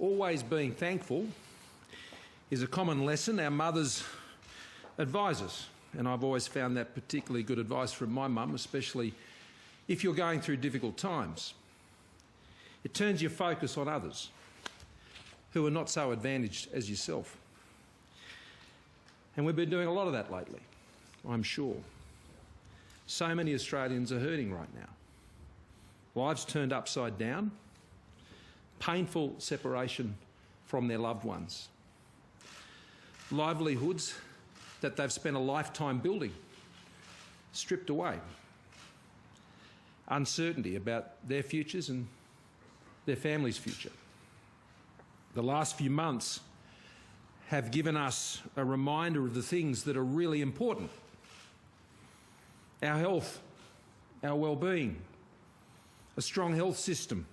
Always being thankful is a common lesson our mothers advise us, and I've always found that particularly good advice from my mum, especially if you're going through difficult times. It turns your focus on others who are not so advantaged as yourself. And we've been doing a lot of that lately, I'm sure. So many Australians are hurting right now. Lives turned upside down, painful separation from their loved ones, livelihoods that they've spent a lifetime building stripped away, uncertainty about their futures and their family's future. The last few months have given us a reminder of the things that are really important: our health, our well-being, a strong health system,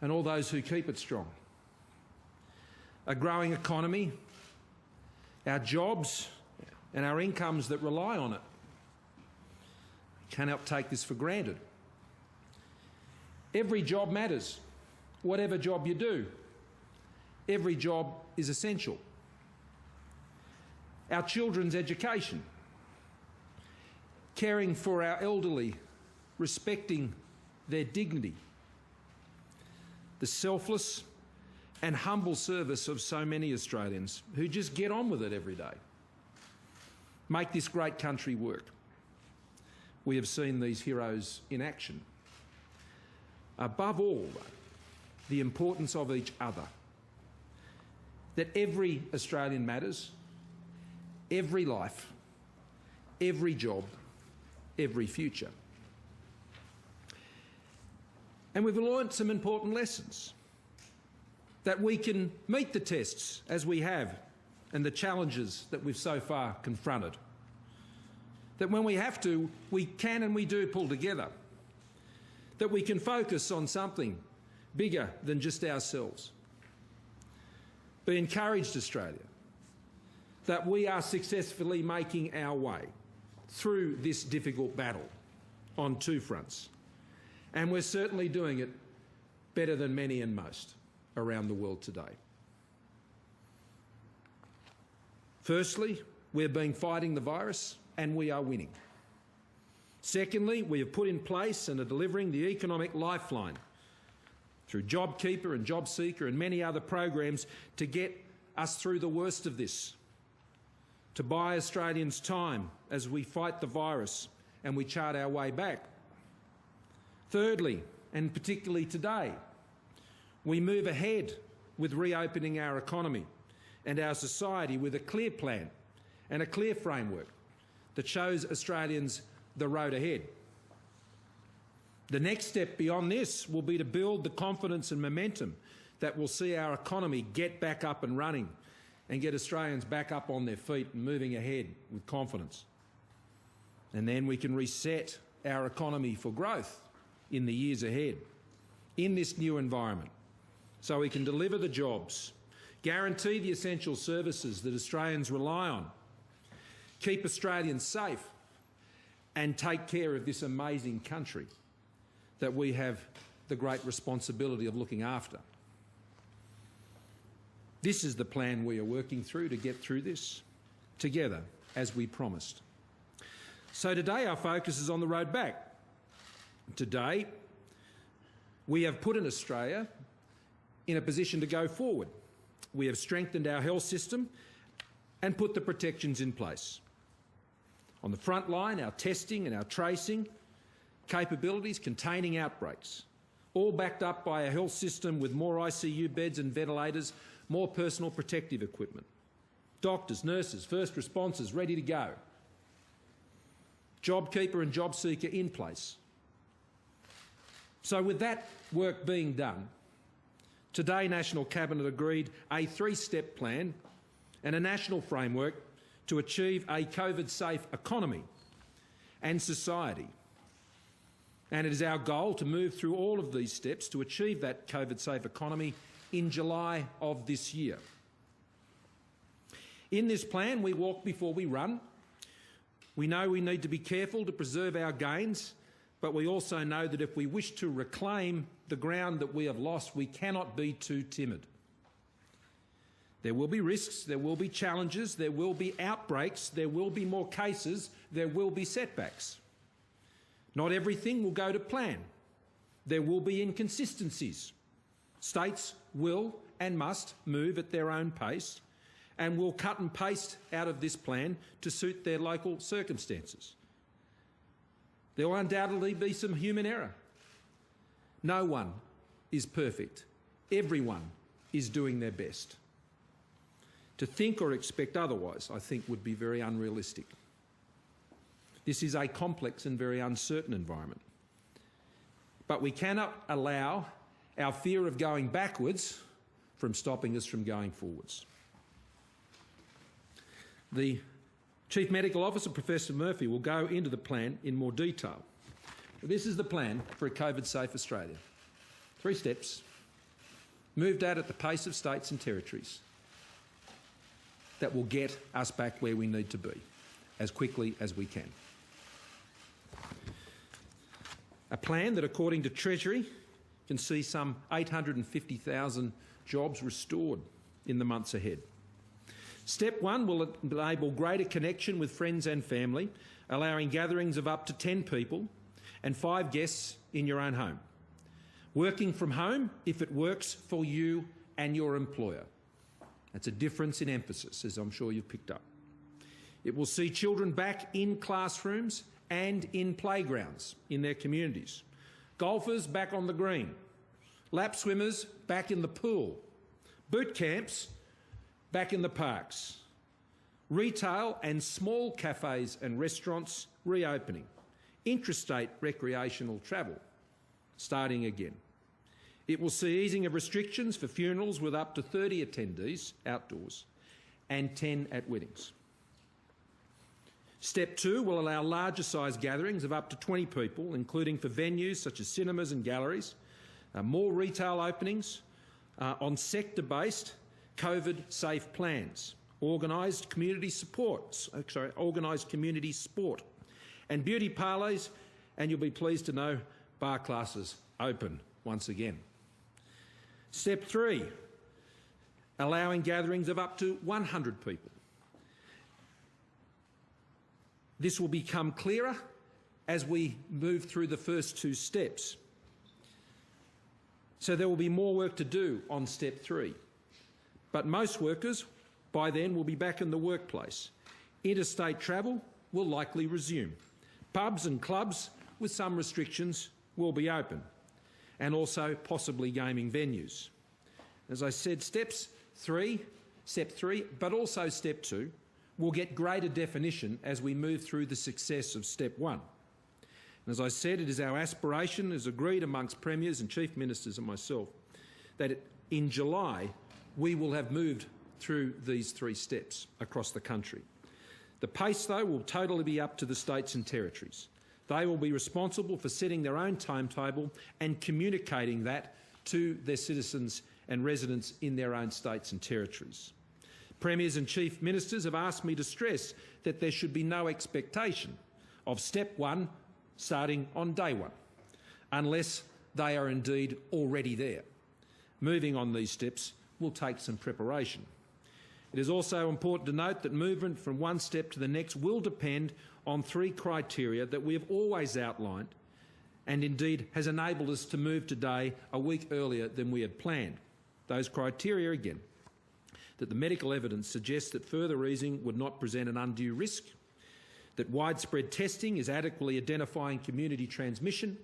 and all those who keep it strong, a growing economy, our jobs and our incomes that rely on it. We cannot take this for granted. Every job matters, whatever job you do. Every job is essential. Our children's education, caring for our elderly, respecting their dignity, the selfless and humble service of so many Australians who just get on with it every day, make this great country work. We have seen these heroes in action. Above all, the importance of each other, that every Australian matters, every life, every job, every future. And we've learnt some important lessons, that we can meet the tests as we have and the challenges that we've so far confronted, that when we have to, we can and we do pull together, that we can focus on something bigger than just ourselves. Be encouraged, Australia, that we are successfully making our way through this difficult battle on two fronts. And we're certainly doing it better than many and most around the world today. Firstly, we've been fighting the virus and we are winning. Secondly, we have put in place and are delivering the economic lifeline through JobKeeper and JobSeeker and many other programs to get us through the worst of this, to buy Australians time as we fight the virus and we chart our way back. Thirdly, and particularly today, we move ahead with reopening our economy and our society with a clear plan and a clear framework that shows Australians the road ahead. The next step beyond this will be to build the confidence and momentum that will see our economy get back up and running and get Australians back up on their feet and moving ahead with confidence. And then we can reset our economy for growth in the years ahead, in this new environment, so we can deliver the jobs, guarantee the essential services that Australians rely on, keep Australians safe, and take care of this amazing country that we have the great responsibility of looking after. This is the plan we are working through to get through this together, as we promised. So today our focus is on the road back. Today, we have put in Australia in a position to go forward. We have strengthened our health system and put the protections in place. On the front line, our testing and our tracing capabilities containing outbreaks, all backed up by a health system with more ICU beds and ventilators, more personal protective equipment, doctors, nurses, first responders ready to go, JobKeeper and JobSeeker in place. So with that work being done, today National Cabinet agreed a three-step plan and a national framework to achieve a COVID-safe economy and society. And it is our goal to move through all of these steps to achieve that COVID-safe economy in July of this year. In this plan, we walk before we run. We know we need to be careful to preserve our gains, but we also know that if we wish to reclaim the ground that we have lost, we cannot be too timid. There will be risks, there will be challenges, there will be outbreaks, there will be more cases, there will be setbacks. Not everything will go to plan. There will be inconsistencies. States will and must move at their own pace and will cut and paste out of this plan to suit their local circumstances. There will undoubtedly be some human error. No one is perfect. Everyone is doing their best. To think or expect otherwise, I think, would be very unrealistic. This is a complex and very uncertain environment. But we cannot allow our fear of going backwards from stopping us from going forwards. The Chief Medical Officer, Professor Murphy, will go into the plan in more detail. This is the plan for a COVID-safe Australia. 3 steps, moved out at the pace of states and territories, that will get us back where we need to be as quickly as we can. A plan that, according to Treasury, can see some 850,000 jobs restored in the months ahead. Step 1 will enable greater connection with friends and family, allowing gatherings of up to 10 people and 5 guests in your own home. Working from home if it works for you and your employer. That's a difference in emphasis, as I'm sure you've picked up. It will see children back in classrooms and in playgrounds in their communities. Golfers back on the green. Lap swimmers back in the pool. Boot camps back in the parks. Retail and small cafes and restaurants reopening. Intrastate recreational travel starting again. It will see easing of restrictions for funerals with up to 30 attendees outdoors and 10 at weddings. Step 2 will allow larger size gatherings of up to 20 people, including for venues such as cinemas and galleries, more retail openings on sector-based COVID-safe plans, organised community sport, and beauty parlours, and you'll be pleased to know bar classes open once again. Step 3, allowing gatherings of up to 100 people. This will become clearer as we move through the first 2 steps. So there will be more work to do on step 3. But most workers by then will be back in the workplace. Interstate travel will likely resume. Pubs and clubs with some restrictions will be open, and also possibly gaming venues. As I said, step 3, but also step 2, will get greater definition as we move through the success of step 1. And as I said, it is our aspiration, as agreed amongst premiers and chief ministers and myself, that in July we will have moved through these 3 steps across the country. The pace, though, will totally be up to the states and territories. They will be responsible for setting their own timetable and communicating that to their citizens and residents in their own states and territories. Premiers and chief ministers have asked me to stress that there should be no expectation of step 1 starting on day 1, unless they are indeed already there. Moving on these steps will take some preparation. It is also important to note that movement from one step to the next will depend on 3 criteria that we have always outlined, and indeed has enabled us to move today a week earlier than we had planned. Those criteria, again, that the medical evidence suggests that further easing would not present an undue risk, that widespread testing is adequately identifying community transmission,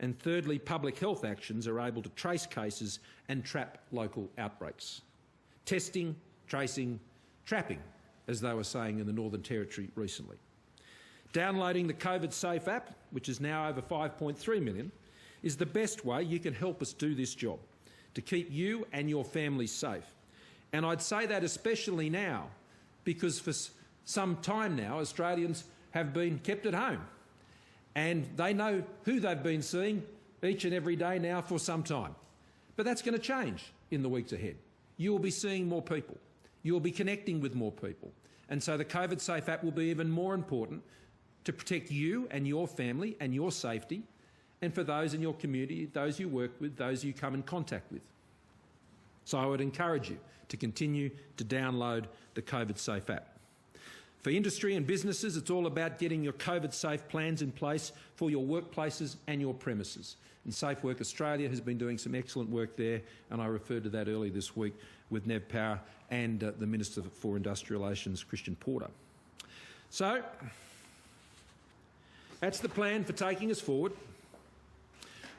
and thirdly, public health actions are able to trace cases and trap local outbreaks. Testing, tracing, trapping, as they were saying in the Northern Territory recently. Downloading the COVID Safe app, which is now over 5.3 million, is the best way you can help us do this job, to keep you and your families safe. And I'd say that especially now, because for some time now, Australians have been kept at home. And they know who they've been seeing each and every day now for some time. But that's going to change in the weeks ahead. You will be seeing more people. You will be connecting with more people. And so the COVID Safe app will be even more important to protect you and your family and your safety, and for those in your community, those you work with, those you come in contact with. So I would encourage you to continue to download the COVID Safe app. For industry and businesses, it's all about getting your COVID Safe plans in place for your workplaces and your premises. And Safe Work Australia has been doing some excellent work there, and I referred to that earlier this week with Nev Power and the Minister for Industrial Relations, Christian Porter. So, that's the plan for taking us forward.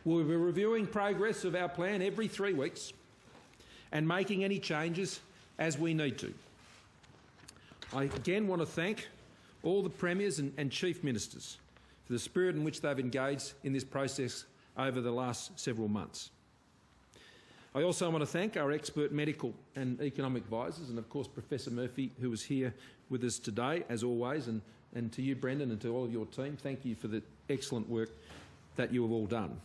We'll be reviewing progress of our plan every 3 weeks and making any changes as we need to. I again want to thank all the Premiers and Chief Ministers for the spirit in which they've engaged in this process over the last several months. I also want to thank our expert medical and economic advisors and, of course, Professor Murphy, who is here with us today, as always, and to you, Brendan, and to all of your team. Thank you for the excellent work that you have all done.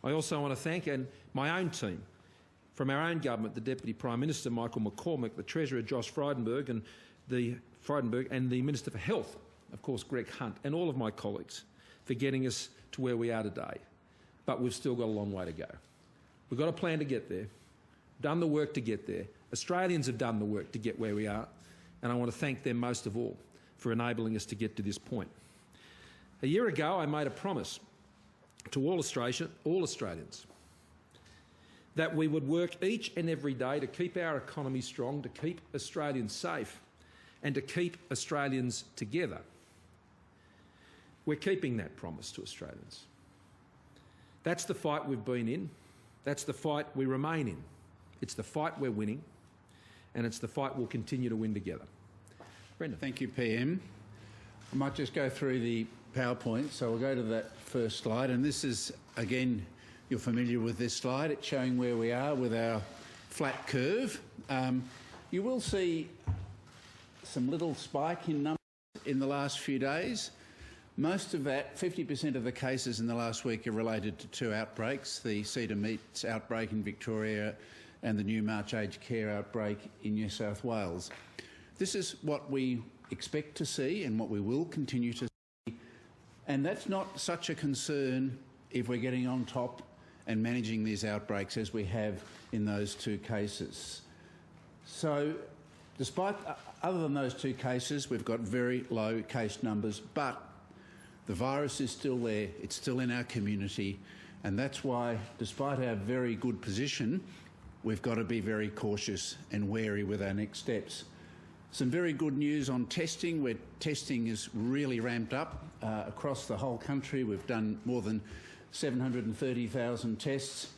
I also want to thank my own team, from our own government, the Deputy Prime Minister, Michael McCormack, the Treasurer, Josh Frydenberg, and the Minister for Health, of course, Greg Hunt, and all of my colleagues for getting us to where we are today. But we've still got a long way to go. We've got a plan to get there, done the work to get there. Australians have done the work to get where we are, and I want to thank them most of all for enabling us to get to this point. A year ago, I made a promise to all Australians that we would work each and every day to keep our economy strong, to keep Australians safe, and to keep Australians together. We're keeping that promise to Australians. That's the fight we've been in. That's the fight we remain in. It's the fight we're winning, and it's the fight we'll continue to win together. Brendan. Thank you, PM. I might just go through the PowerPoint, so we'll go to that first slide, and this is, again, you're familiar with this slide. It's showing where we are with our flat curve. You will see some little spike in numbers in the last few days. Most of that, 50% of the cases in the last week are related to 2 outbreaks, the Cedar Meats outbreak in Victoria and the Newmarch Aged Care outbreak in New South Wales. This is what we expect to see and what we will continue to see, and that's not such a concern if we're getting on top and managing these outbreaks as we have in those 2 cases. So, despite, other than those 2 cases, we've got very low case numbers, but the virus is still there, it's still in our community, and that's why, despite our very good position, we've got to be very cautious and wary with our next steps. Some very good news on testing, where testing is really ramped up across the whole country. We've done more than 730,000 tests.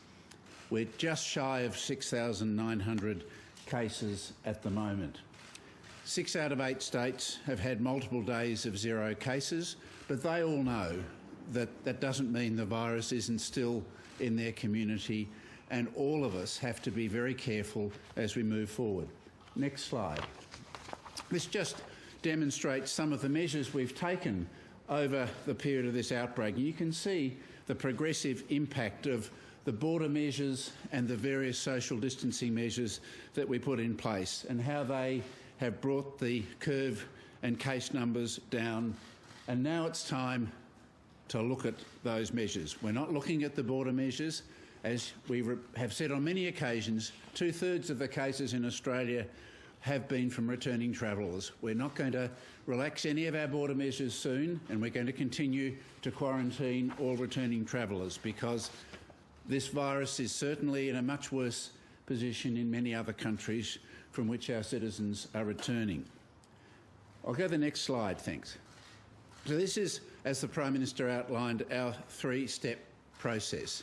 We're just shy of 6,900 cases at the moment. 6 out of 8 states have had multiple days of 0 cases, but they all know that that doesn't mean the virus isn't still in their community, and all of us have to be very careful as we move forward. Next slide. This just demonstrates some of the measures we've taken over the period of this outbreak. You can see the progressive impact of the border measures and the various social distancing measures that we put in place, and how they have brought the curve and case numbers down. And now it's time to look at those measures. We're not looking at the border measures. As we have said on many occasions, 2/3 of the cases in Australia have been from returning travellers. We're not going to relax any of our border measures soon, and we're going to continue to quarantine all returning travellers, because this virus is certainly in a much worse position in many other countries from which our citizens are returning. I'll go to the next slide, thanks. So this is, as the Prime Minister outlined, our 3-step process.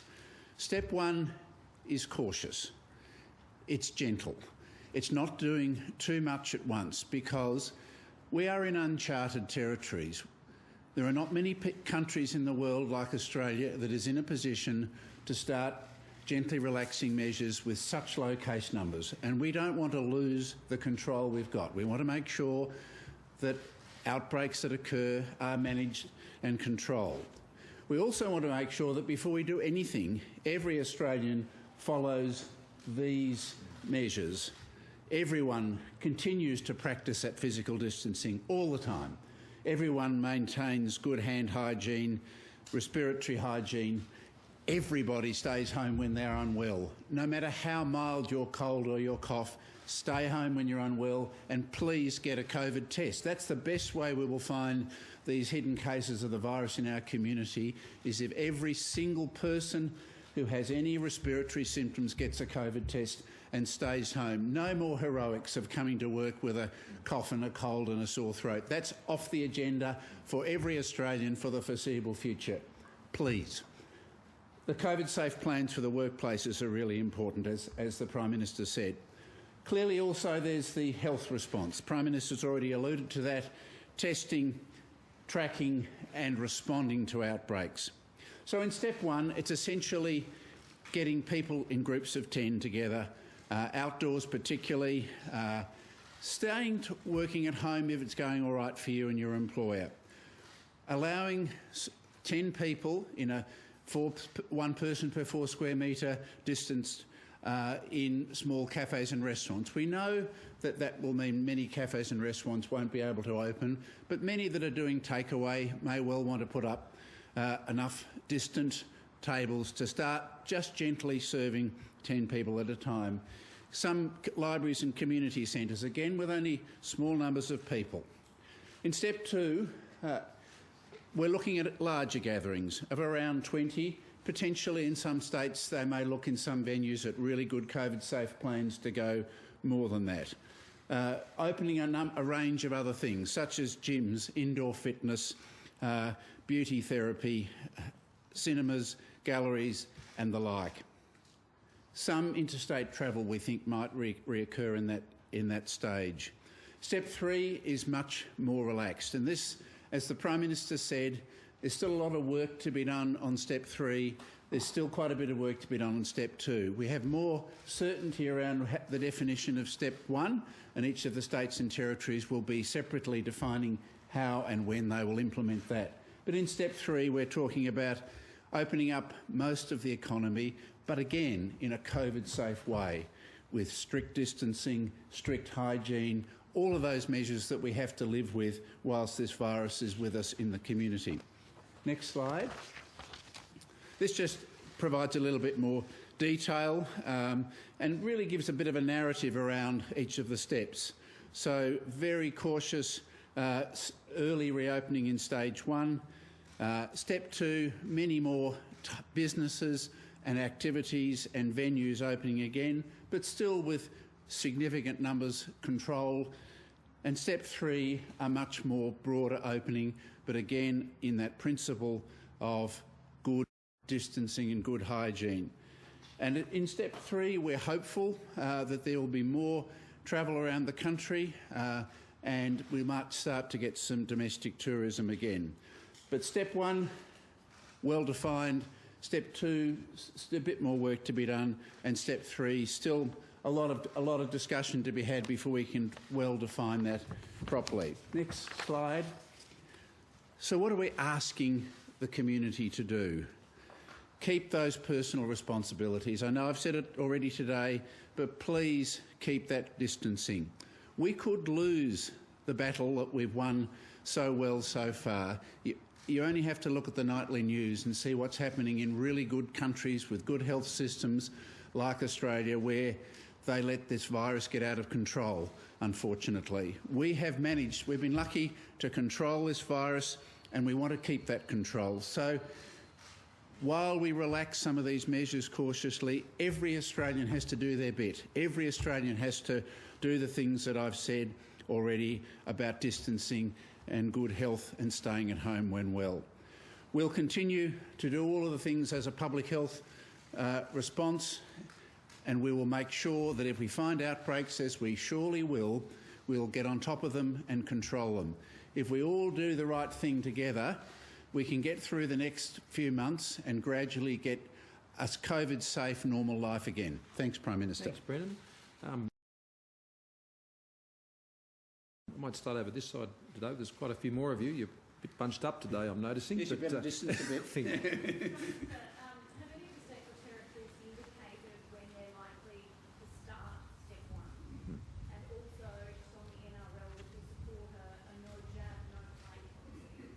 Step 1 is cautious. It's gentle. It's not doing too much at once, because we are in uncharted territories. There are not many countries in the world like Australia that is in a position to start gently relaxing measures with such low case numbers, and we don't want to lose the control we've got. We want to make sure that outbreaks that occur are managed and controlled. We also want to make sure that before we do anything, every Australian follows these measures. Everyone continues to practice that physical distancing all the time. Everyone maintains good hand hygiene, respiratory hygiene. everybody stays home when they're unwell. No matter how mild your cold or your cough, stay home when you're unwell, and please get a COVID test. That's the best way we will find these hidden cases of the virus in our community, is if every single person who has any respiratory symptoms gets a COVID test and stays home. No more heroics of coming to work with a cough and a cold and a sore throat. That's off the agenda for every Australian for the foreseeable future. Please. The COVID-safe plans for the workplaces are really important, as the Prime Minister said. Clearly also there's the health response. Prime Minister's already alluded to that, testing, tracking and responding to outbreaks. So in step one, it's essentially getting people in groups of 10 together, outdoors particularly, working at home if it's going all right for you and your employer. Allowing 10 people in a one person per 4 square metre distance in small cafes and restaurants. We know that that will mean many cafes and restaurants won't be able to open, but many that are doing takeaway may well want to put up enough distant tables to start just gently serving 10 people at a time. Some libraries and community centres, again with only small numbers of people. In step two, we're looking at larger gatherings of around 20. Potentially in some states they may look in some venues at really good COVID-safe plans to go more than that. Opening a range of other things such as gyms, indoor fitness, beauty therapy, cinemas, galleries and the like. Some interstate travel we think might reoccur in that stage. Step three is much more relaxed, and this, as the Prime Minister said, there's still a lot of work to be done on step three. There's still quite a bit of work to be done on step two. We have more certainty around the definition of step one, and each of the states and territories will be separately defining how and when they will implement that. But in step three, we're talking about opening up most of the economy, but again, in a COVID-safe way, with strict distancing, strict hygiene, all of those measures that we have to live with whilst this virus is with us in the community. Next slide. This just provides a little bit more detail and really gives a bit of a narrative around each of the steps. So very cautious early reopening in stage one. Step two, many more businesses and activities and venues opening again, but still with significant numbers controlled. And step three, a much more broader opening, but again in that principle of good distancing and good hygiene. And in step three, we're hopeful that there will be more travel around the country and we might start to get some domestic tourism again. But step one, well defined. Step two, a bit more work to be done, and step three, still a lot of discussion to be had before we can well define that properly. Next slide. So what are we asking the community to do? Keep those personal responsibilities. I know I've said it already today, but please keep that distancing. We could lose the battle that we've won so well so far. You only have to look at the nightly news and see what's happening in really good countries with good health systems like Australia, where they let this virus get out of control, unfortunately. We've been lucky to control this virus, and we want to keep that control. So while we relax some of these measures cautiously, every Australian has to do their bit. Every Australian has to do the things that I've said already about distancing and good health and staying at home when well. We'll continue to do all of the things as a public health response, and we will make sure that if we find outbreaks, as we surely will, we'll get on top of them and control them. If we all do the right thing together, we can get through the next few months and gradually get a COVID-safe normal life again. Thanks, Prime Minister. Thanks, Brendan. I might start over this side today. There's quite a few more of you. You're a bit bunched up today, I'm noticing. Yes, you better distance a bit. Have any of the states or territories indicated when they're likely to start step one? And also, just on the NRL, would you support a no jab, no play policy?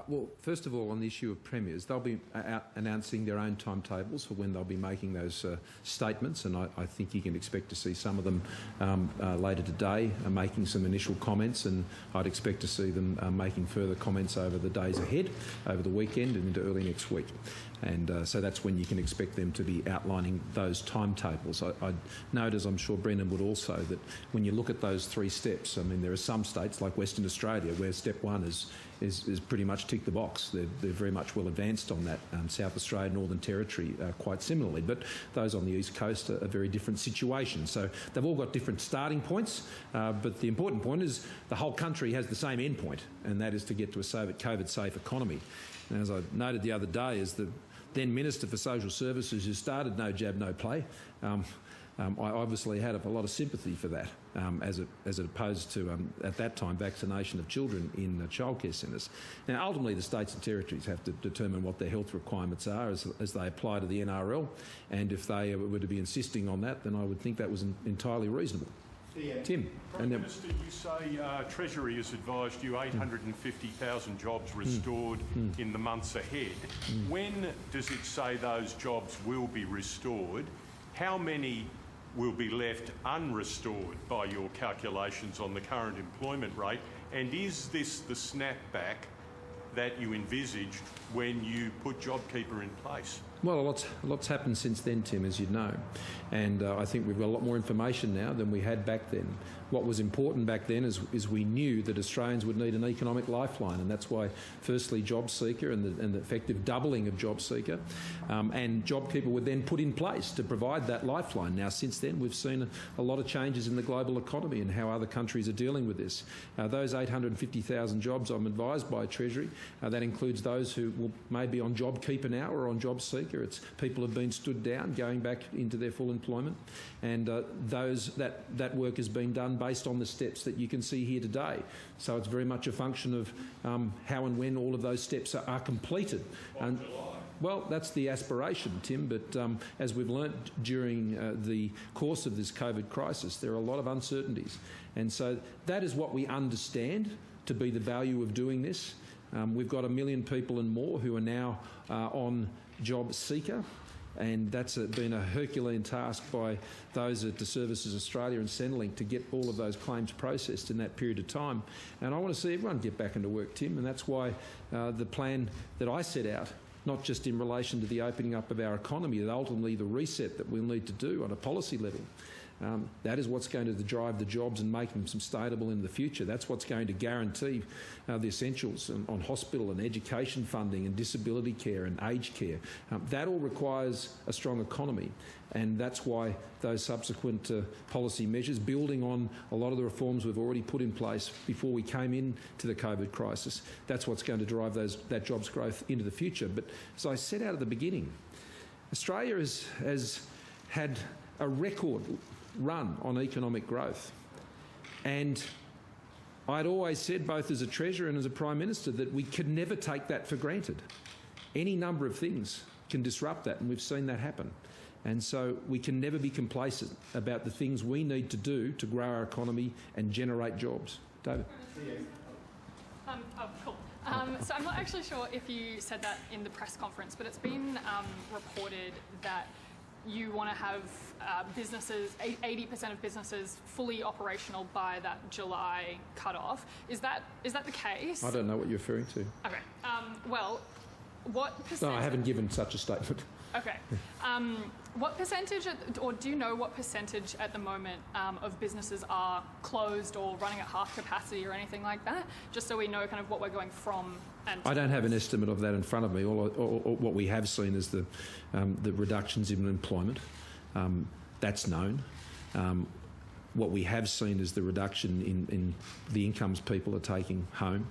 Well, first of all, on the issue of premiers, they'll be announcing their own timetables for when they'll be making those statements, and I think you can expect to see some of them later today making some initial comments, and I'd expect to see them making further comments over the days ahead, over the weekend and into early next week. And so that's when you can expect them to be outlining those timetables. I'd note, as I'm sure Brendan would also, that when you look at those 3 steps, I mean, there are some states like Western Australia where step 1 is pretty much tick the box. They're very much well advanced on that. South Australia, Northern Territory quite similarly, but those on the East Coast are a very different situation. So they've all got different starting points, but the important point is the whole country has the same end point, and that is to get to a COVID-safe economy. And as I noted the other day, as the then Minister for Social Services, who started No Jab, No Play, I obviously had a lot of sympathy for that, as opposed to, at that time, vaccination of children in childcare centres. Now, ultimately, the states and territories have to determine what their health requirements are as they apply to the NRL, and if they were to be insisting on that, then I would think that was entirely reasonable. Tim. Prime Minister, you say Treasury has advised you 850,000 jobs restored in the months ahead. When does it say those jobs will be restored? How many will be left unrestored by your calculations on the current employment rate? And is this the snapback that you envisaged when you put JobKeeper in place? Well, a lot's happened since then, Tim, as you know, and I think we've got a lot more information now than we had back then. What was important back then is we knew that Australians would need an economic lifeline, and that's why, firstly, JobSeeker and the effective doubling of JobSeeker and JobKeeper were then put in place to provide that lifeline. Now, since then, we've seen a lot of changes in the global economy and how other countries are dealing with this. Those 850,000 jobs, I'm advised by Treasury, that includes those who may be on JobKeeper now or on JobSeeker. It's people have been stood down, going back into their full employment, and that work is being done based on the steps that you can see here today. So it's very much a function of how and when all of those steps are completed. And, well, that's the aspiration, Tim, but as we've learnt during the course of this COVID crisis, there are a lot of uncertainties. And so that is what we understand to be the value of doing this. We've got 1 million people and more who are now on JobSeeker, and that's been a Herculean task by those at the Services Australia and Centrelink to get all of those claims processed in that period of time. And I want to see everyone get back into work, Tim, and that's why the plan that I set out, not just in relation to the opening up of our economy, but ultimately the reset that we'll need to do on a policy level. That is what's going to drive the jobs and make them sustainable in the future. That's what's going to guarantee the essentials on hospital and education funding and disability care and aged care. That all requires a strong economy, and that's why those subsequent policy measures, building on a lot of the reforms we've already put in place before we came into the COVID crisis, that's what's going to drive that jobs growth into the future. But as I said out at the beginning, Australia has had a record run on economic growth, and I'd always said, both as a Treasurer and as a Prime Minister, that we can never take that for granted. Any number of things can disrupt that, and we've seen that happen. And so we can never be complacent about the things we need to do to grow our economy and generate jobs. David. Cool. So I'm not actually sure if you said that in the press conference, but it's been reported that you want to have businesses, 80% of businesses fully operational by that July cutoff. Is that the case? I don't know what you're referring to. Okay. Well, what percentage? No, I haven't given such a statement. Okay. What percentage, or do you know what percentage at the moment of businesses are closed or running at half capacity or anything like that? Just so we know kind of what we're going from. And I don't have an estimate of that in front of me. All what we have seen is the reductions in employment. That's known. What we have seen is the reduction in the incomes people are taking home.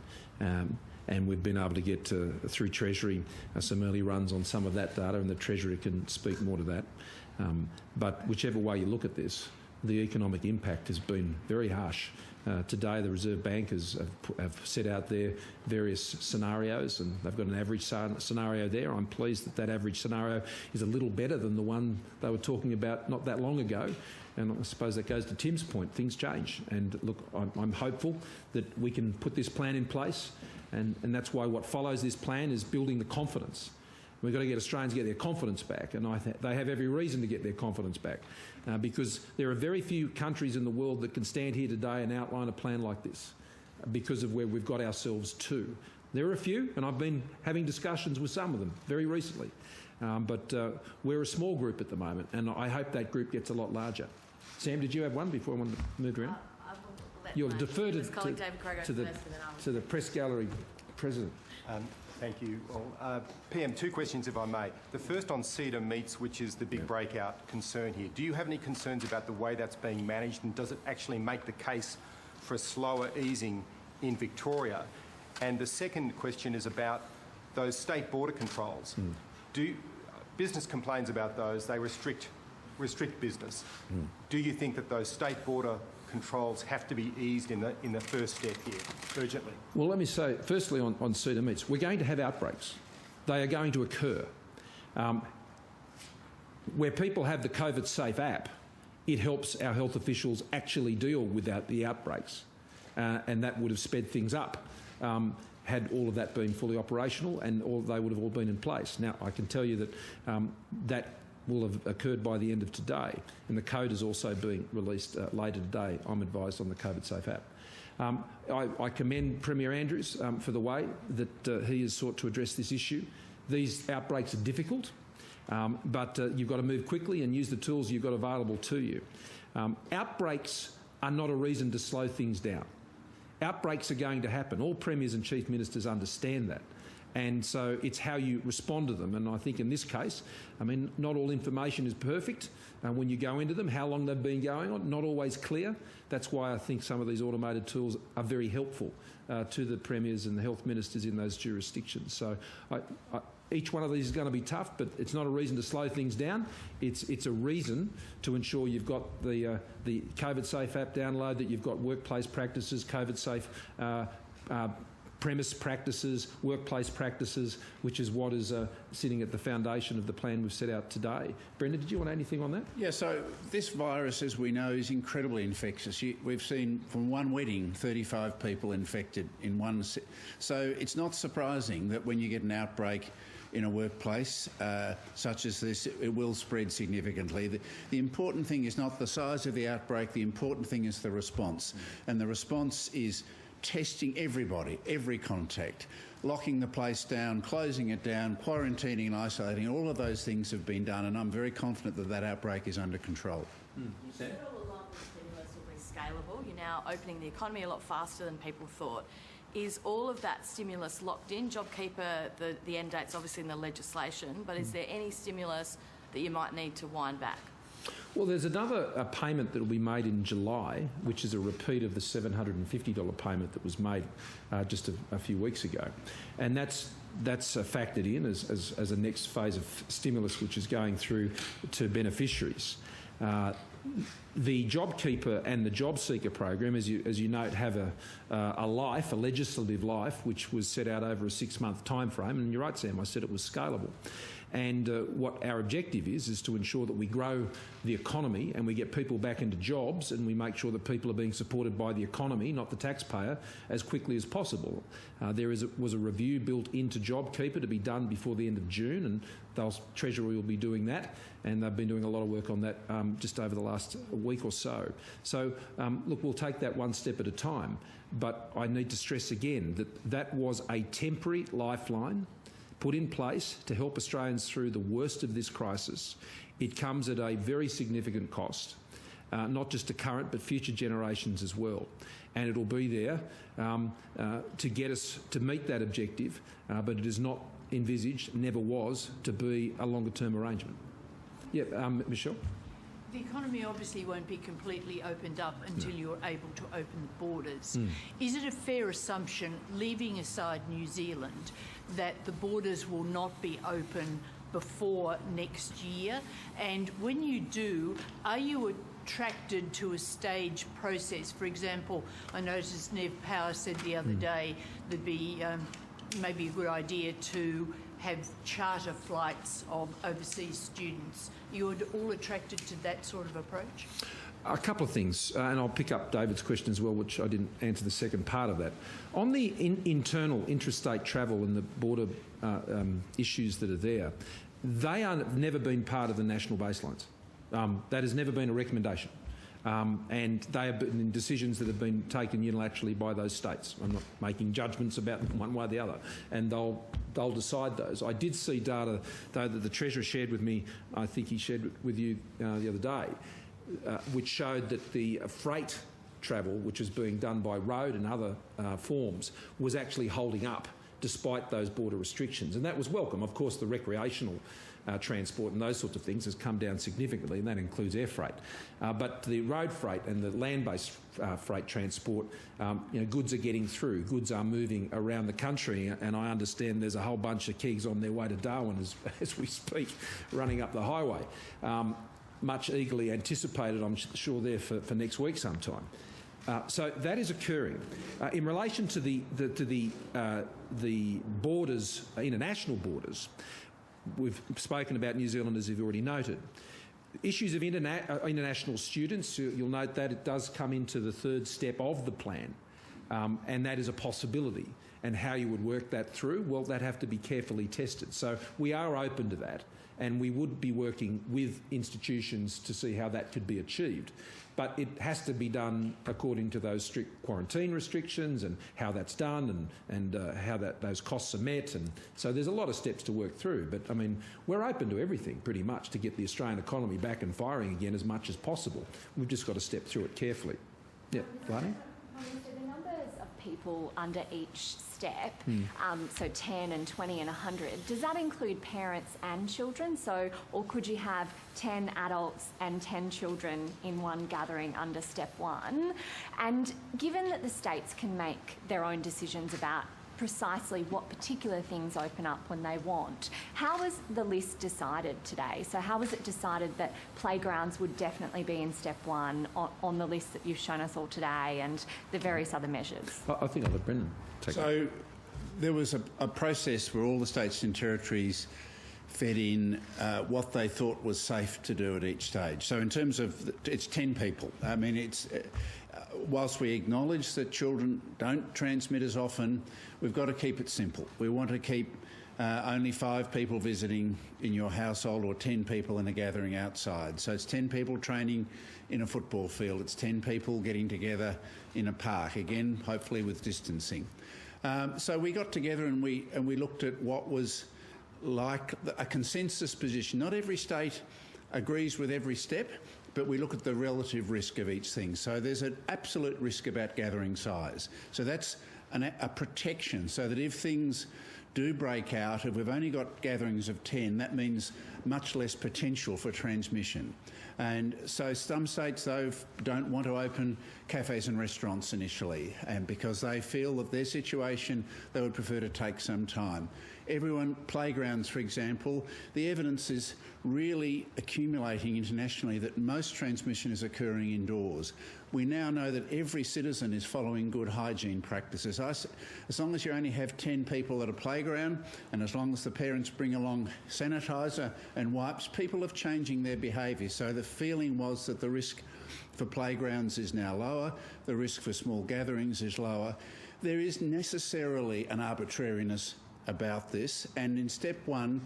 And we've been able to get through Treasury some early runs on some of that data, and the Treasury can speak more to that. But whichever way you look at this, the economic impact has been very harsh. Today, the Reserve Bank have set out their various scenarios, and they've got an average scenario there. I'm pleased that average scenario is a little better than the one they were talking about not that long ago. And I suppose that goes to Tim's point. Things change. And look, I'm hopeful that we can put this plan in place. And that's why what follows this plan is building the confidence. We've got to get Australians to get their confidence back, and they have every reason to get their confidence back because there are very few countries in the world that can stand here today and outline a plan like this because of where we've got ourselves to. There are a few, and I've been having discussions with some of them very recently, but we're a small group at the moment, and I hope that group gets a lot larger. Sam, did you have one before I wanted to move around? You'll defer to the press gallery president. Thank you. Well, PM, two questions if I may. The first on Cedar Meats, which is the big breakout concern here. Do you have any concerns about the way that's being managed, and does it actually make the case for a slower easing in Victoria? And the second question is about those state border controls. Business complains about those, they restrict business. Do you think that those state border controls have to be eased in the first step here, urgently? Well, let me say, firstly, on Cedar Meats, we're going to have outbreaks. They are going to occur. Where people have the COVID Safe app, it helps our health officials actually deal with the outbreaks, and that would have sped things up had all of that been fully operational, and they would have all been in place. Now, I can tell you that that will have occurred by the end of today, and the code is also being released later today, I'm advised, on the COVID Safe app. I commend Premier Andrews for the way that he has sought to address this issue. These outbreaks are difficult, but you've got to move quickly and use the tools you've got available to you. Outbreaks are not a reason to slow things down. Outbreaks are going to happen. All premiers and chief ministers understand that. And so it's how you respond to them. And I think in this case, I mean, not all information is perfect when you go into them. How long they've been going on, not always clear. That's why I think some of these automated tools are very helpful to the premiers and the health ministers in those jurisdictions. So each one of these is going to be tough, but it's not a reason to slow things down. It's a reason to ensure you've got the COVID Safe app download, that you've got workplace practices, COVID Safe premise practices, workplace practices, which is what is sitting at the foundation of the plan we've set out today. Brendan, did you want anything on that? Yeah, so this virus, as we know, is incredibly infectious. We've seen from one wedding 35 people infected in one. So it's not surprising that when you get an outbreak in a workplace such as this, it will spread significantly. The important thing is not the size of the outbreak, the important thing is the response. And the response is testing everybody, every contact, locking the place down, closing it down, quarantining and isolating. All of those things have been done, and I'm very confident that that outbreak is under control. All along the stimulus will be scalable. You're now opening the economy a lot faster than people thought. Is all of that stimulus locked in? JobKeeper, the end date's obviously in the legislation, but is there any stimulus that you might need to wind back? Well, there's another payment that will be made in July, which is a repeat of the $750 payment that was made just a few weeks ago. And that's factored in as a next phase of stimulus which is going through to beneficiaries. The JobKeeper and the JobSeeker program, as you note, have a legislative life, which was set out over a 6-month time frame. And you're right, Sam, I said it was scalable. And what our objective is to ensure that we grow the economy and we get people back into jobs, and we make sure that people are being supported by the economy, not the taxpayer, as quickly as possible. There was a review built into JobKeeper to be done before the end of June, and the Treasury will be doing that, and they've been doing a lot of work on that just over the last week or so. So, look, we'll take that one step at a time, but I need to stress again that that was a temporary lifeline put in place to help Australians through the worst of this crisis. It comes at a very significant cost, not just to current but future generations as well. And it'll be there to get us to meet that objective, but it is not envisaged, never was, to be a longer-term arrangement. Yeah, Michelle? The economy obviously won't be completely opened up until you're able to open the borders. Is it a fair assumption, leaving aside New Zealand, that the borders will not be open before next year? And when you do, are you attracted to a staged process? For example, I noticed Nev Power said the other day there'd be maybe a good idea to have charter flights of overseas students. You're all attracted to that sort of approach? A couple of things, and I'll pick up David's question as well, which I didn't answer the second part of that. On the internal interstate travel and the border issues that are there, they have never been part of the national baselines. That has never been a recommendation. And they have been decisions that have been taken unilaterally by those states. I'm not making judgments about them one way or the other, and they'll decide those. I did see data, though, that the Treasurer shared with me, I think he shared with you the other day, which showed that the freight travel, which is being done by road and other forms, was actually holding up despite those border restrictions. And that was welcome. Of course, the recreational transport and those sorts of things has come down significantly, and that includes air freight. But the road freight and the land-based freight transport, goods are getting through. Goods are moving around the country, and I understand there's a whole bunch of kegs on their way to Darwin as we speak, running up the highway. Much eagerly anticipated, I'm sure, there for next week sometime. So that is occurring. In relation to the borders, international borders, we've spoken about New Zealand, as you've already noted. Issues of international students, you'll note that it does come into the third step of the plan, and that is a possibility. And how you would work that through, well, that'd have to be carefully tested. So we are open to that, and we would be working with institutions to see how that could be achieved. But it has to be done according to those strict quarantine restrictions and how that's done and how those costs are met. And so there's a lot of steps to work through. But, I mean, we're open to everything pretty much to get the Australian economy back and firing again as much as possible. We've just got to step through it carefully. Yeah, Vladimir? So the numbers of people under each step, so 10 and 20 and 100, does that include parents and children? So, or could you have 10 adults and 10 children in one gathering under step 1? And given that the states can make their own decisions about precisely what particular things open up when they want, how was the list decided today? So how was it decided that playgrounds would definitely be in step 1 on the list that you've shown us all today, and the various other measures? I think I'll let Brendan take it. So there was a process where all the states and territories fed in what they thought was safe to do at each stage. So in terms of, it's 10 people. I mean, it's whilst we acknowledge that children don't transmit as often, we've got to keep it simple. We want to keep only 5 people visiting in your household, or 10 people in a gathering outside. So it's 10 people training in a football field. It's 10 people getting together in a park, again, hopefully with distancing. So we got together and we looked at what was like a consensus position. Not every state agrees with every step, but we look at the relative risk of each thing. So there's an absolute risk about gathering size. So that's a protection, so that if things do break out, if we've only got gatherings of 10, that means much less potential for transmission. And so some states, though, don't want to open cafes and restaurants initially, and because they feel that their situation, they would prefer to take some time. Playgrounds, for example, the evidence is really accumulating internationally that most transmission is occurring indoors. We now know that every citizen is following good hygiene practices. As long as you only have 10 people at a playground, and as long as the parents bring along sanitiser and wipes, people are changing their behaviour. So the feeling was that the risk for playgrounds is now lower, the risk for small gatherings is lower. There is necessarily an arbitrariness about this, and in step 1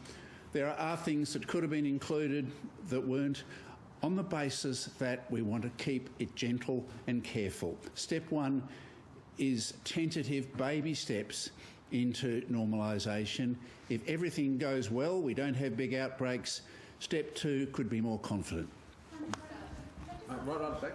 there are things that could have been included that weren't, on the basis that we want to keep it gentle and careful. Step 1 is tentative baby steps into normalisation. If everything goes well, we don't have big outbreaks, step 2 could be more confident. Right on back.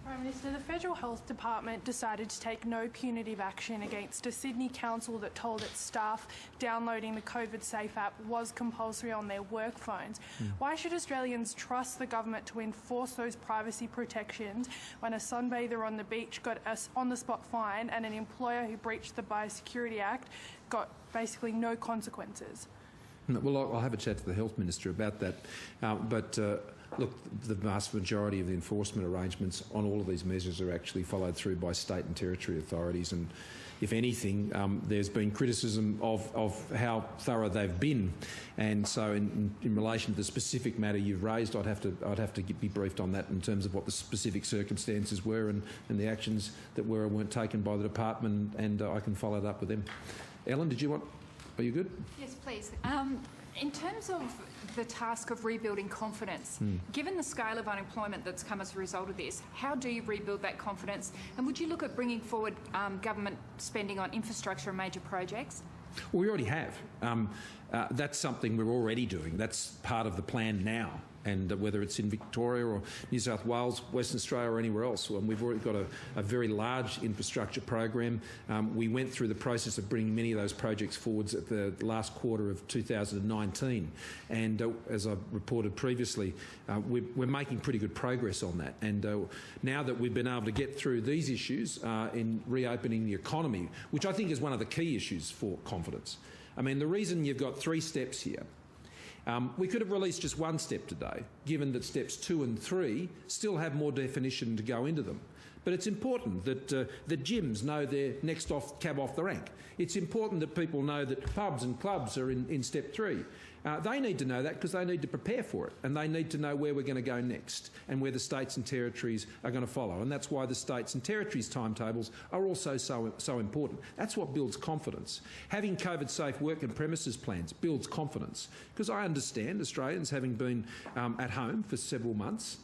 Prime Minister, the Federal Health Department decided to take no punitive action against a Sydney council that told its staff downloading the COVID Safe app was compulsory on their work phones. Why should Australians trust the government to enforce those privacy protections when a sunbather on the beach got a on-the-spot fine and an employer who breached the Biosecurity Act got basically no consequences? Well, I'll have a chat to the Health Minister about that. Look, the vast majority of the enforcement arrangements on all of these measures are actually followed through by state and territory authorities, and if anything, there's been criticism of how thorough they've been, and so in relation to the specific matter you've raised, I'd have to be briefed on that in terms of what the specific circumstances were and the actions that were or weren't taken by the department, and I can follow that up with them. Ellen, are you good? Yes, please. In terms of the task of rebuilding confidence, given the scale of unemployment that's come as a result of this, how do you rebuild that confidence? And would you look at bringing forward government spending on infrastructure and major projects? Well, we already have. That's something we're already doing. That's part of the plan now. And whether it's in Victoria or New South Wales, Western Australia or anywhere else, we've already got a very large infrastructure program. We went through the process of bringing many of those projects forwards at the last quarter of 2019. And as I reported previously, we're making pretty good progress on that. And now that we've been able to get through these issues in reopening the economy, which I think is one of the key issues for confidence. I mean, the reason you've got 3 steps here, we could have released just 1 step today, given that steps 2 and 3 still have more definition to go into them. But it's important that the gyms know their next cab off the rank. It's important that people know that pubs and clubs are in step 3. They need to know that because they need to prepare for it, and they need to know where we're going to go next and where the states and territories are going to follow. And that's why the states and territories' timetables are also so important. That's what builds confidence. Having COVID-safe work and premises plans builds confidence, because I understand Australians, having been at home for several months,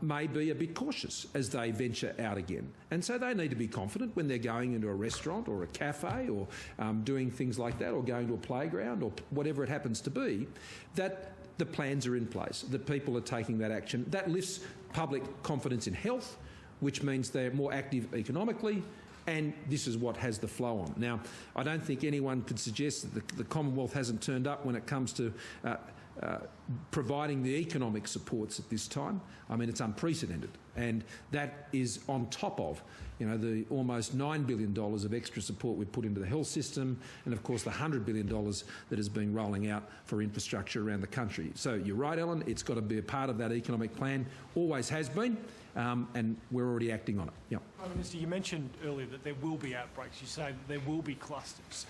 may be a bit cautious as they venture out again. And so they need to be confident when they're going into a restaurant or a cafe or doing things like that, or going to a playground or whatever it happens to be, that the plans are in place, that people are taking that action. That lifts public confidence in health, which means they're more active economically, and this is what has the flow on. Now, I don't think anyone could suggest that the Commonwealth hasn't turned up when it comes to providing the economic supports at this time. I mean, it's unprecedented, and that is on top of, the almost $9 billion of extra support we've put into the health system, and of course the $100 billion that has been rolling out for infrastructure around the country. So you're right, Ellen, it's got to be a part of that economic plan, always has been, and we're already acting on it. Yeah. Prime Minister, you mentioned earlier that there will be outbreaks. You say that there will be clusters.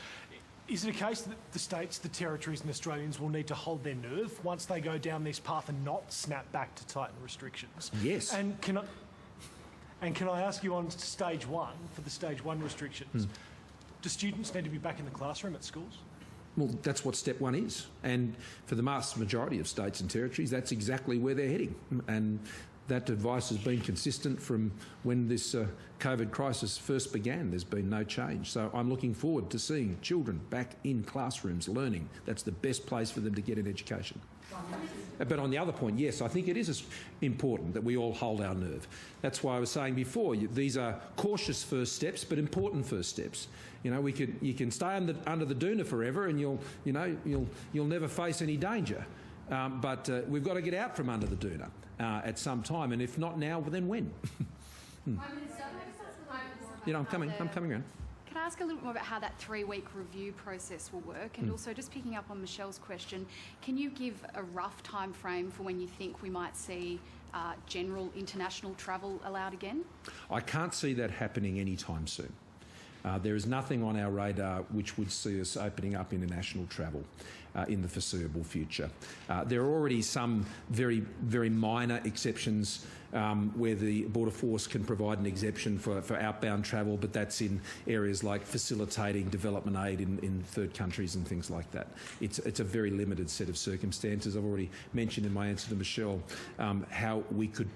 Is it a case that the states, the territories and Australians will need to hold their nerve once they go down this path and not snap back to tighten restrictions? Yes. And can I ask you on stage 1, for the stage 1 restrictions, do students need to be back in the classroom at schools? Well, that's what step 1 is. And for the vast majority of states and territories, that's exactly where they're heading. And that advice has been consistent from when this COVID crisis first began. There's been no change. So I'm looking forward to seeing children back in classrooms learning. That's the best place for them to get an education. But on the other point, yes, I think it is important that we all hold our nerve. That's why I was saying before, these are cautious first steps, but important first steps. You can stay under the doona forever, and you'll never face any danger. But we've got to get out from under the doona at some time, and if not now, then when? I'm coming around. Can I ask a little bit more about how that 3-week review process will work? And also, just picking up on Michelle's question, can you give a rough time frame for when you think we might see general international travel allowed again? I can't see that happening anytime soon. There is nothing on our radar which would see us opening up international travel in the foreseeable future. There are already some very, very minor exceptions where the Border Force can provide an exemption for outbound travel, but that's in areas like facilitating development aid in third countries and things like that. It's a very limited set of circumstances. I've already mentioned in my answer to Michelle how we could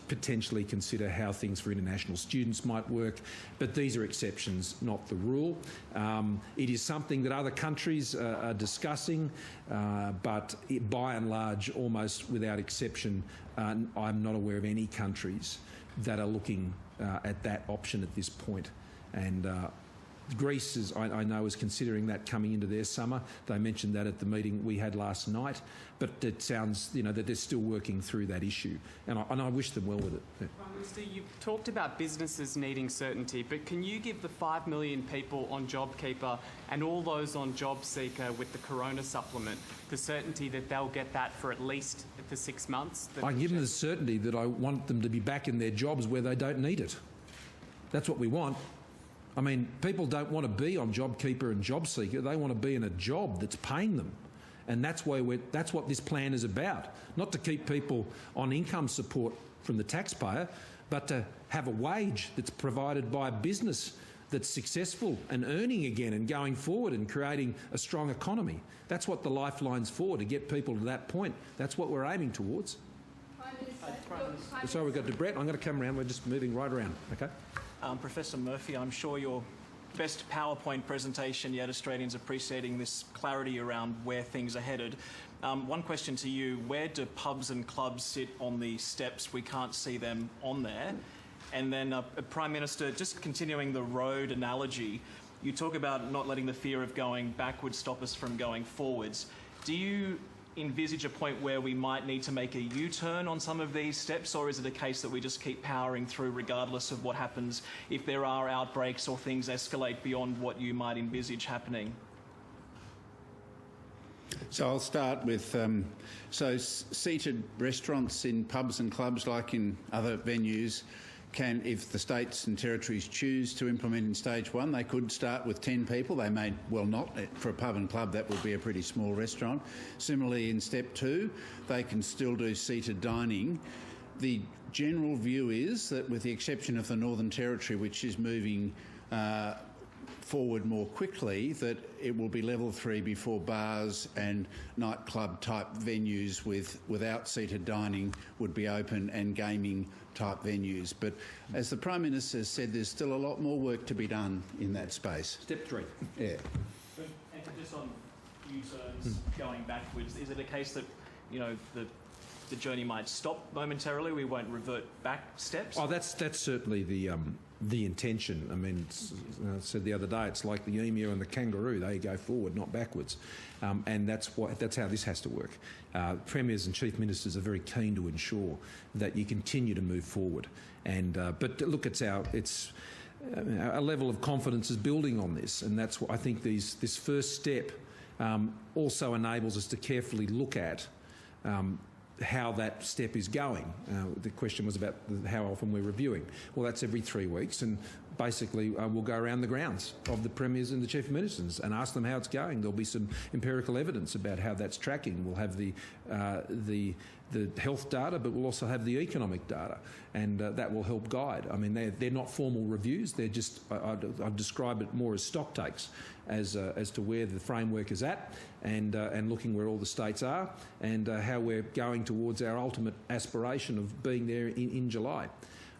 potentially consider how things for international students might work, but these are exceptions, not the rule. It is something that other countries are discussing, but by and large, almost without exception, I'm not aware of any countries that are looking at that option at this point. And Greece, I know, is considering that coming into their summer. They mentioned that at the meeting we had last night, but it sounds, that they're still working through that issue, and I wish them well with it. Yeah. Prime Minister, you've talked about businesses needing certainty, but can you give the 5 million people on JobKeeper and all those on JobSeeker with the Corona supplement the certainty that they'll get that for at least the 6 months? I give them the certainty that I want them to be back in their jobs where they don't need it. That's what we want. I mean, people don't want to be on JobKeeper and JobSeeker. They want to be in a job that's paying them. And that's what this plan is about. Not to keep people on income support from the taxpayer, but to have a wage that's provided by a business that's successful and earning again and going forward and creating a strong economy. That's what the Lifeline's for, to get people to that point. That's what we're aiming towards. Sorry, we've got Brett. I'm going to come around. We're just moving right around, okay? Professor Murphy, I'm sure your best PowerPoint presentation, yet Australians appreciating this clarity around where things are headed. One question to you, where do pubs and clubs sit on the steps? We can't see them on there. And then, Prime Minister, just continuing the road analogy, you talk about not letting the fear of going backwards stop us from going forwards. Do you envisage a point where we might need to make a U-turn on some of these steps, or is it a case that we just keep powering through regardless of what happens if there are outbreaks or things escalate beyond what you might envisage happening? So I'll start with, seated restaurants in pubs and clubs, like in other venues, can, if the states and territories choose to implement in stage one, they could start with 10 people. They may well not. For a pub and club, that would be a pretty small restaurant. Similarly, in step two, they can still do seated dining. The general view is that, with the exception of the Northern Territory, which is moving forward more quickly, that it will be level 3 before bars and nightclub type venues without seated dining would be open, and gaming type venues. But as the Prime Minister said, there's still a lot more work to be done in that space. Step 3. Yeah. And just on U-turns going backwards, is it a case that, you know, the journey might stop momentarily, we won't revert back steps? Oh, that's certainly the intention. I mean, I said the other day, it's like the emu and the kangaroo. They go forward, not backwards. And that's how this has to work. Premiers and Chief Ministers are very keen to ensure that you continue to move forward. And but look, our level of confidence is building on this, and that's what I think this first step also enables us to carefully look at how that step is going. The question was about how often we're reviewing. Well, that's every 3 weeks, and basically we'll go around the grounds of the Premiers and the Chief Ministers and ask them how it's going. There'll be some empirical evidence about how that's tracking. We'll have the health data, but we'll also have the economic data, and that will help guide. I mean, they're not formal reviews. They're just, I'd describe it more as stock takes as to where the framework is at, and looking where all the states are, and how we're going towards our ultimate aspiration of being there in July.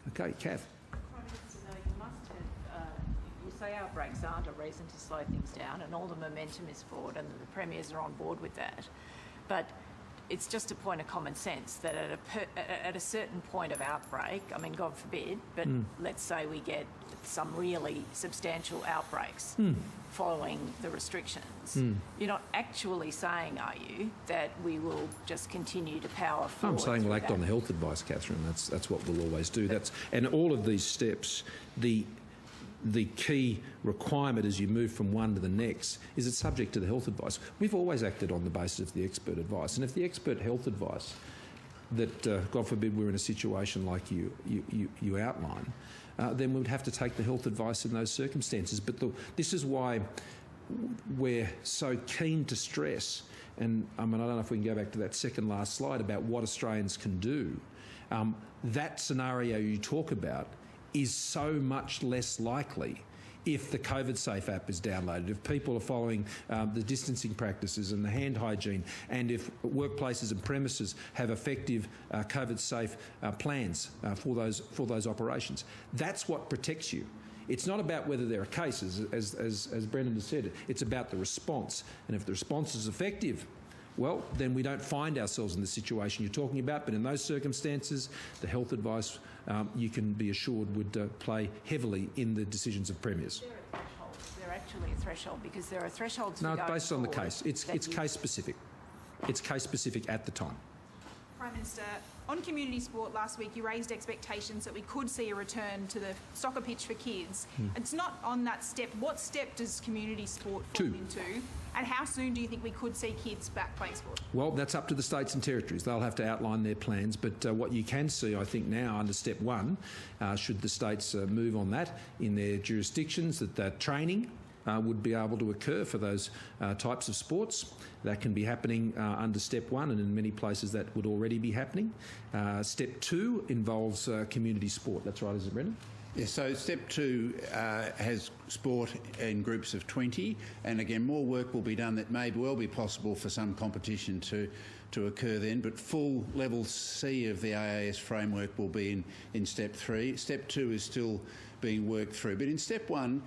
Okay, Kath. Prime Minister, you must have, you say outbreaks aren't a reason to slow things down, and all the momentum is forward, and the Premiers are on board with that. But it's just a point of common sense that at a certain point of outbreak, I mean, God forbid, but let's say we get some really substantial outbreaks following the restrictions. You're not actually saying, are you, that we will just continue to power forward? I'm saying we'll act on the health advice, Catherine. That's what we'll always do. And all of these steps, the key requirement as you move from one to the next is it's subject to the health advice. We've always acted on the basis of the expert advice, and if the expert health advice that, God forbid, we're in a situation like you outline, then we would have to take the health advice in those circumstances. But this is why we're so keen to stress, and I mean, I don't know if we can go back to that second last slide about what Australians can do. That scenario you talk about is so much less likely if the COVID Safe app is downloaded, if people are following the distancing practices and the hand hygiene, and if workplaces and premises have effective COVID Safe plans for those operations. That's what protects you. It's not about whether there are cases, as Brendan has said. It's about the response, and if the response is effective, well, then we don't find ourselves in the situation you're talking about. But in those circumstances, the health advice, you can be assured, would play heavily in the decisions of Premiers. Is there actually a threshold? Because there are thresholds. No, it's based on the case. It's case specific. It's case specific at the time. Prime Minister, on community sport last week you raised expectations that we could see a return to the soccer pitch for kids. It's not on that step. What step does community sport fall into? And how soon do you think we could see kids back playing sport? Well, that's up to the states and territories. They'll have to outline their plans. But what you can see, I think, now under step one, should the states move on that in their jurisdictions, that training would be able to occur for those types of sports. That can be happening under step one, and in many places that would already be happening. Step two involves community sport. That's right, isn't it, Brendan? Yeah, so step two has sport in groups of 20, and again, more work will be done that may well be possible for some competition to occur then, but full level C of the AAS framework will be in step three. Step two is still being worked through, but in step one,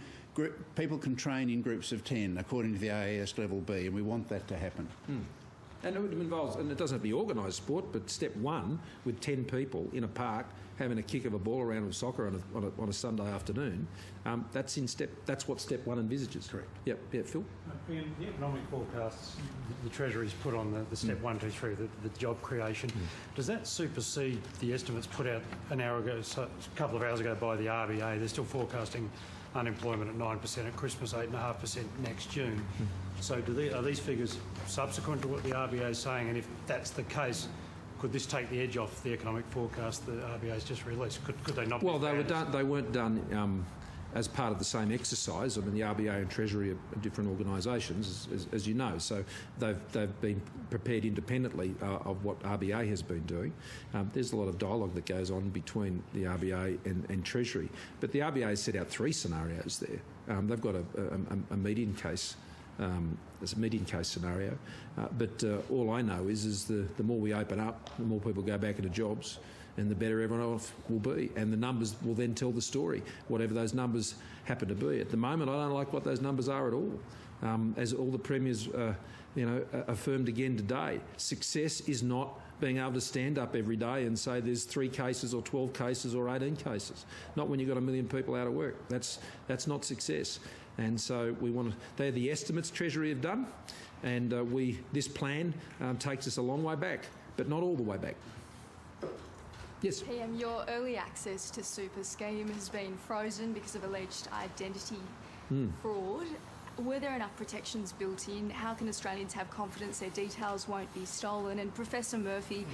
people can train in groups of 10 according to the AAS level B, and we want that to happen. And it involves, and it doesn't have to be organised sport, but step one, with 10 people in a park having a kick of a ball around with soccer on a Sunday afternoon, that's what step one envisages. Correct. Yep, Phil? In the economic forecasts the Treasury's put on the step 1, 2, 3, the job creation, does that supersede the estimates put out a couple of hours ago by the RBA? They're still forecasting unemployment at 9% at Christmas, 8.5% next June. So are these figures subsequent to what the RBA is saying? And if that's the case, could this take the edge off the economic forecast the RBA's just released? Could they not? Well, they weren't done as part of the same exercise. I mean, the RBA and Treasury are different organisations, as you know. So they've been prepared independently of what RBA has been doing. There's a lot of dialogue that goes on between the RBA and Treasury. But the RBA has set out 3 scenarios there. They've got a median case. There's a median case scenario, but all I know is the more we open up, the more people go back into jobs, and the better everyone else will be, and the numbers will then tell the story, whatever those numbers happen to be. At the moment, I don't like what those numbers are at all. As all the premiers, affirmed again today, success is not being able to stand up every day and say there's 3 cases or 12 cases or 18 cases. Not when you've got 1 million people out of work. That's not success. And so they're the estimates Treasury have done, and this plan takes us a long way back, but not all the way back. Yes. PM, your early access to super scheme has been frozen because of alleged identity fraud. Were there enough protections built in? How can Australians have confidence their details won't be stolen? And Professor Murphy,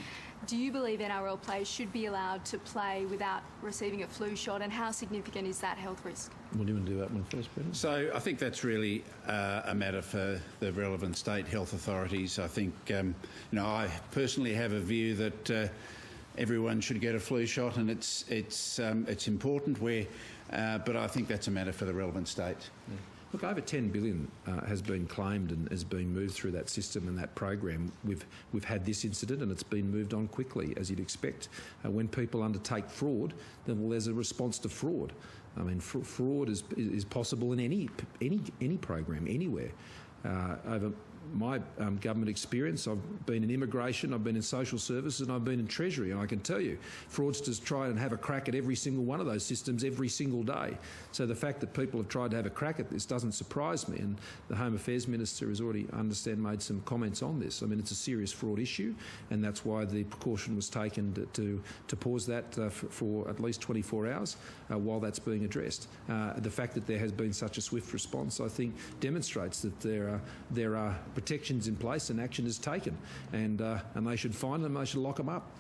do you believe NRL players should be allowed to play without receiving a flu shot, and how significant is that health risk? Well, do you want to do that one first, Brendan? So I think that's really a matter for the relevant state health authorities. I think, I personally have a view that everyone should get a flu shot, and it's important but I think that's a matter for the relevant state. Yeah. Look, over $10 billion has been claimed and has been moved through that system and that program. We've had this incident, and it's been moved on quickly, as you'd expect. When people undertake fraud, then there's a response to fraud. I mean, fraud is possible in any program, anywhere. Over my government experience, I've been in immigration, I've been in social services, and I've been in Treasury, and I can tell you, fraudsters try and have a crack at every single one of those systems every single day. So the fact that people have tried to have a crack at this doesn't surprise me, and the Home Affairs Minister has already, made some comments on this. I mean, it's a serious fraud issue, and that's why the precaution was taken to pause that for at least 24 hours while that's being addressed. The fact that there has been such a swift response, I think, demonstrates that there are protections in place and action is taken, and they should find them, they should lock them up.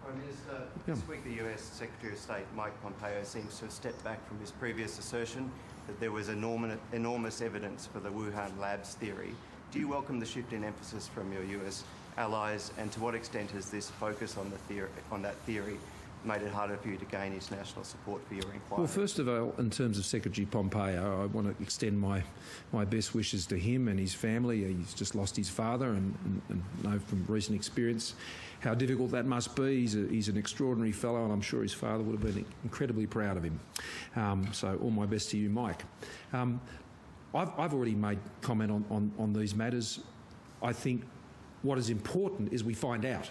Prime Minister, this week the US Secretary of State Mike Pompeo seems to have stepped back from his previous assertion that there was enormous evidence for the Wuhan labs theory. Do you welcome the shift in emphasis from your US allies, and to what extent has this focus on that theory made it harder for you to gain international support for your inquiry? Well, first of all, in terms of Secretary Pompeo, I want to extend my best wishes to him and his family. He's just lost his father, and know from recent experience how difficult that must be. He's an extraordinary fellow, and I'm sure his father would have been incredibly proud of him. So all my best to you, Mike. I've already made comment on these matters. I think what is important is we find out.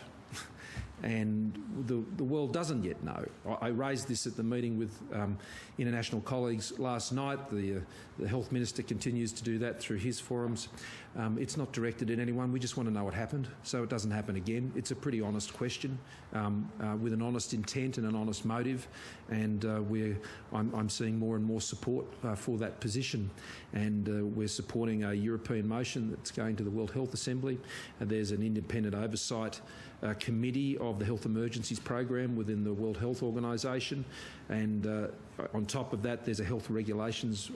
and the world doesn't yet know. I raised this at the meeting with international colleagues last night. The Health Minister continues to do that through his forums. It's not directed at anyone. We just want to know what happened so it doesn't happen again. It's a pretty honest question with an honest intent and an honest motive, and I'm seeing more and more support for that position, and we're supporting a European motion that's going to the World Health Assembly. There's an independent oversight committee of the Health Emergencies Program within the World Health Organisation, and on top of that there's a health regulations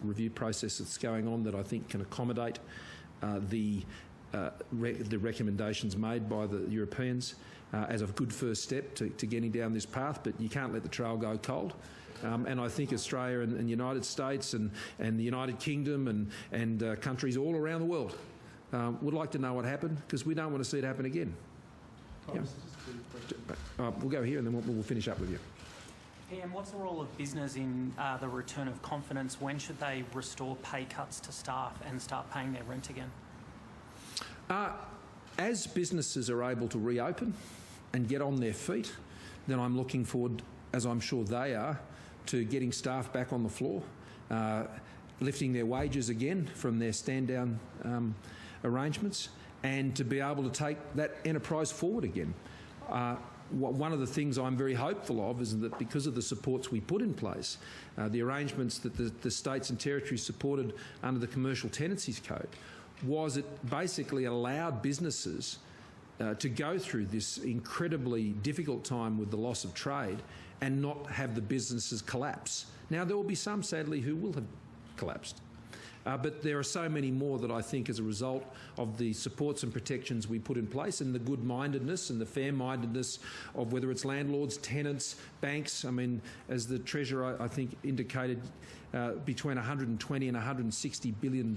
review process that's going on that I think can accommodate the recommendations made by the Europeans as a good first step to getting down this path, but you can't let the trail go cold. And I think Australia and the United States and the United Kingdom and countries all around the world would like to know what happened, because we don't want to see it happen again. Yeah. We'll go here and then we'll finish up with you. PM, what's the role of business in the return of confidence? When should they restore pay cuts to staff and start paying their rent again? As businesses are able to reopen and get on their feet, then I'm looking forward, as I'm sure they are, to getting staff back on the floor, lifting their wages again from their stand-down arrangements, and to be able to take that enterprise forward again. One of the things I'm very hopeful of is that because of the supports we put in place, the arrangements that the states and territories supported under the Commercial Tenancies Code, was it basically allowed businesses to go through this incredibly difficult time with the loss of trade and not have the businesses collapse. Now, there will be some, sadly, who will have collapsed. But there are so many more that I think, as a result of the supports and protections we put in place and the good-mindedness and the fair-mindedness of whether it's landlords, tenants, banks. I mean, as the Treasurer, I think, indicated, between $120 and $160 billion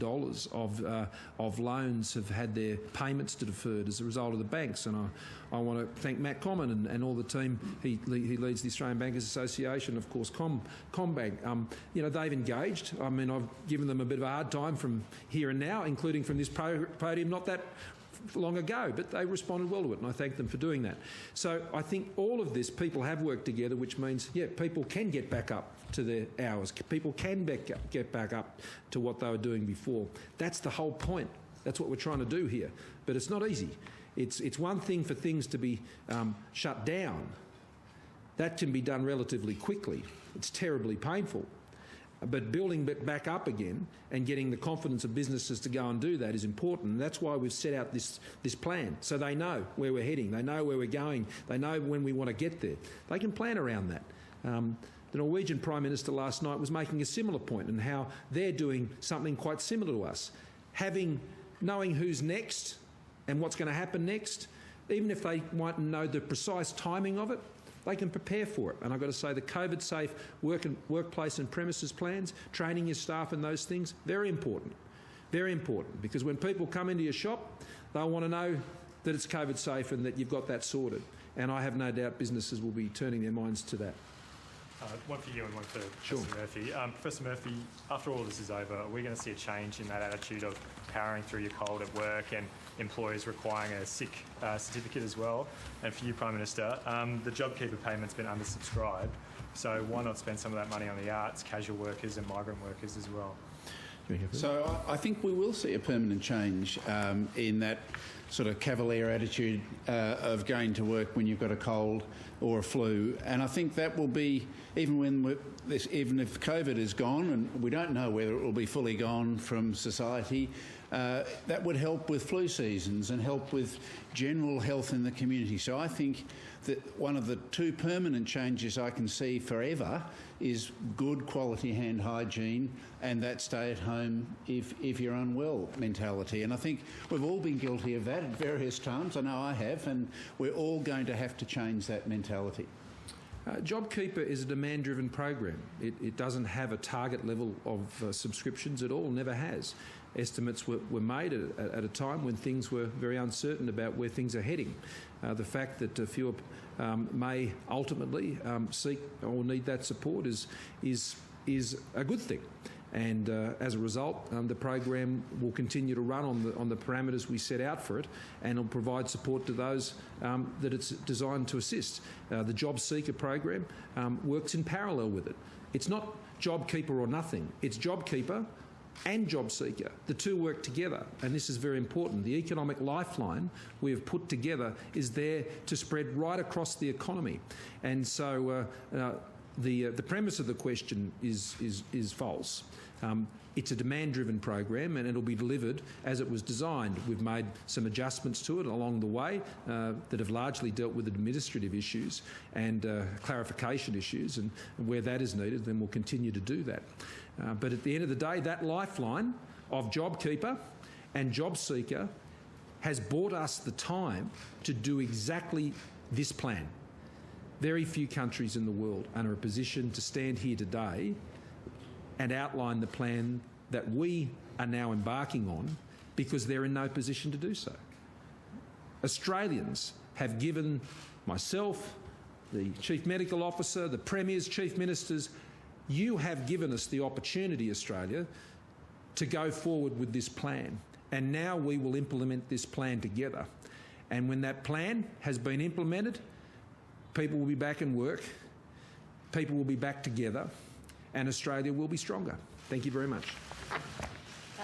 of loans have had their payments deferred as a result of the banks. And I want to thank Matt Comyn and all the team. He leads the Australian Bankers Association, of course, CommBank. They've engaged. I mean, I've given them a bit of a hard time from here and now, including from this podium not that long ago, but they responded well to it, and I thank them for doing that. So I think all of this, people have worked together, which means, people can get back up to their hours. People can get back up to what they were doing before. That's the whole point. That's what we're trying to do here. But it's not easy. It's one thing for things to be shut down. That can be done relatively quickly. It's terribly painful. But building it back up again and getting the confidence of businesses to go and do that is important. And that's why we've set out this plan, so they know where we're heading, they know where we're going, they know when we want to get there. They can plan around that. The Norwegian Prime Minister last night was making a similar point in how they're doing something quite similar to us. Knowing who's next and what's going to happen next, even if they won't know the precise timing of it, they can prepare for it. And I've got to say, the COVID-safe workplace and premises plans, training your staff and those things, very important. Very important, because when people come into your shop, they'll want to know that it's COVID-safe and that you've got that sorted. And I have no doubt businesses will be turning their minds to that. One for you and one for Professor Murphy. Professor Murphy, after all this is over, are we going to see a change in that attitude of powering through your cold at work and employers requiring a sick certificate as well? And for you, Prime Minister, the JobKeeper payment's been undersubscribed, so why not spend some of that money on the arts, casual workers and migrant workers as well? So I think we will see a permanent change in that sort of cavalier attitude of going to work when you've got a cold or a flu, and I think that will be even if COVID is gone, and we don't know whether it will be fully gone from society. That would help with flu seasons and help with general health in the community. So I think that one of the two permanent changes I can see forever is good quality hand hygiene and that stay at home if you're unwell mentality. And I think we've all been guilty of that at various times. I know I have, and we're all going to have to change that mentality. JobKeeper is a demand-driven program. It doesn't have a target level of subscriptions at all, never has. Estimates were made at a time when things were very uncertain about where things are heading. The fact that fewer may ultimately seek or need that support is a good thing. And as a result, the program will continue to run on the parameters we set out for it, and will provide support to those that it's designed to assist. The Job Seeker program works in parallel with it. It's not JobKeeper or nothing. It's JobKeeper and Job Seeker. The two work together, and this is very important. The economic lifeline we have put together is there to spread right across the economy. And so the premise of the question is false. It's a demand-driven program, and it'll be delivered as it was designed. We've made some adjustments to it along the way that have largely dealt with administrative issues and clarification issues, and where that is needed, then we'll continue to do that. But at the end of the day, that lifeline of JobKeeper and Job Seeker has bought us the time to do exactly this plan. Very few countries in the world are in a position to stand here today and outline the plan that we are now embarking on, because they're in no position to do so. Australians have given myself, the Chief Medical Officer, the Premiers, Chief Ministers, you have given us the opportunity, Australia, to go forward with this plan. And now we will implement this plan together. And when that plan has been implemented, people will be back in work, people will be back together, and Australia will be stronger. Thank you very much.